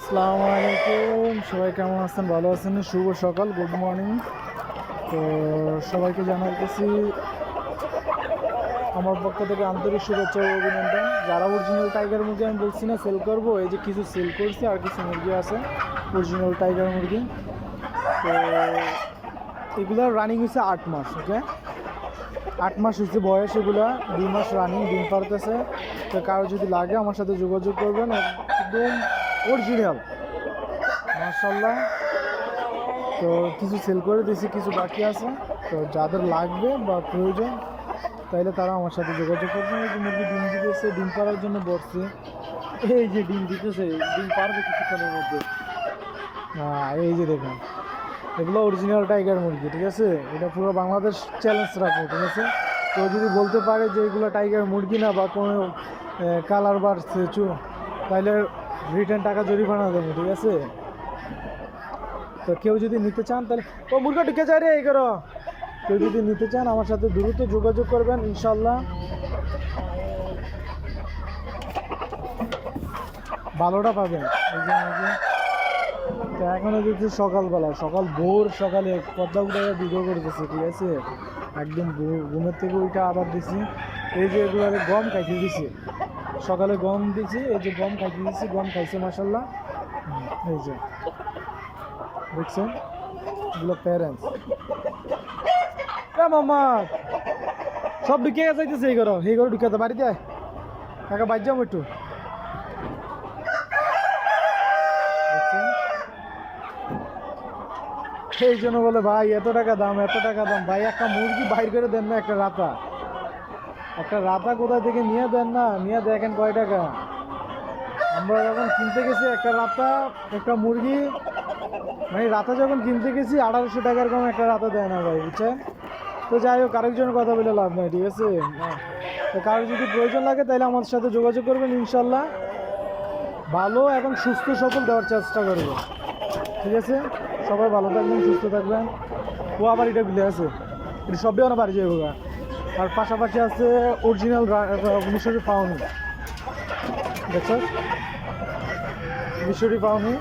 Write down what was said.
আসসালামু আলাইকুম, সবাই কেমন আছেন? ভালো আছেন? শুভ সকাল, গুড মর্নিং। তো সবাইকে জানাইতেছি আমার পক্ষ থেকে আন্তরিক শুভেচ্ছা ও অভিনন্দন। যারা অরিজিনাল টাইগার মুরগি আমি বলছি না সেল করবো, এই যে কিছু সেল করছি আর কিছু মুরগি আছে অরিজিনাল টাইগার মুরগি। তো এগুলার রানিং হয়েছে 8 মাস। ওকে, 8 মাস হচ্ছে বয়স, এগুলা 2 মাস রানিং, ডিম পারতেছে। তো কারো যদি লাগে আমার সাথে যোগাযোগ করবেন, একদম অরিজিনাল মাশাল্লাহ। তো কিছু সেল করে দিয়েছি, কিছু বাকি আছে। তো যাদের লাগবে বা প্রয়োজন তাইলে তারা আমার সাথে যোগাযোগ করবেন। এই যে মুরগি ডিম দিতেছে, ডিম পাড়ার জন্য বসছে। এই যে ডিম দিতেছে, ডিম পারবে কিছুক্ষণের মধ্যে। এই যে দেখুন, এগুলো অরিজিনাল টাইগার মুরগি, ঠিক আছে? এটা পুরো বাংলাদেশ চ্যালেঞ্জ রাখবো, ঠিক আছে? তো যদি বলতে পারে যে এগুলো টাইগার মুরগি না বা কোনো কালার বাড়ছে তাইলে রিটার্ন টাকা জরিমানা দেবো, ঠিক আছে? তো কেউ যদি নিতে চান তাহলে মুরগা ঢুকে যায় রে, এই করো। কেউ যদি নিতে চান আমার সাথে দ্রুত যোগাযোগ করবেন, ইনশাল্লাহ ভালোটা পাবেন। তো এখনও দেখছি সকালবেলা, ভোর সকালে পদ্মা উঠে ভিডিও করতেছে, ঠিক আছে? একদম ঘুমের থেকে ওইটা আবার দিছি। এই যে এগুলো গম খাইতে দিছি, সকালে গম দিছি, এই যে গম খাইতে দিছি, গম খাইছে মাসাল্লাহ। এই যে দেখছেন, এগুলো প্যারেন্টস। মামা সব ঢুকে যাইতেছে, এই ঘরে ঢুকে তো বাড়িতে কাকা বাইর যাবো একটু। এই জন্য বলে ভাই এত টাকা দাম, ভাই একটা মুরগি বাইর করে দেন না, একটা রাতা কোথা থেকে নিয়ে দেন না, নিয়ে দেখেন কয় টাকা। আমরা যখন কিনতে গেছি একটা রাতা, একটা মুরগি, মানে রাতা যখন কিনতে গেছি 1800 টাকার কম একটা রাতা দেয় না ভাই, বুঝছেন? তো যাই হোক, আরেকজনের কথা বলে লাভ নাই, ঠিক আছে? তো কারোর যদি প্রয়োজন লাগে তাহলে আমার সাথে যোগাযোগ করবেন, ইনশাল্লাহ ভালো এবং সুস্থ সফল দেওয়ার চেষ্টা করবো, ঠিক আছে? সবাই ভালো থাকবেন, সুস্থ থাকবেন। ও আবার এটা বিলে আছে, এটা সবই আমার বাড়ি যাবো। আর পাশাপাশি আছে অরিজিনাল মিশরি পাউনি, দেখছ? মিশরি পাউনি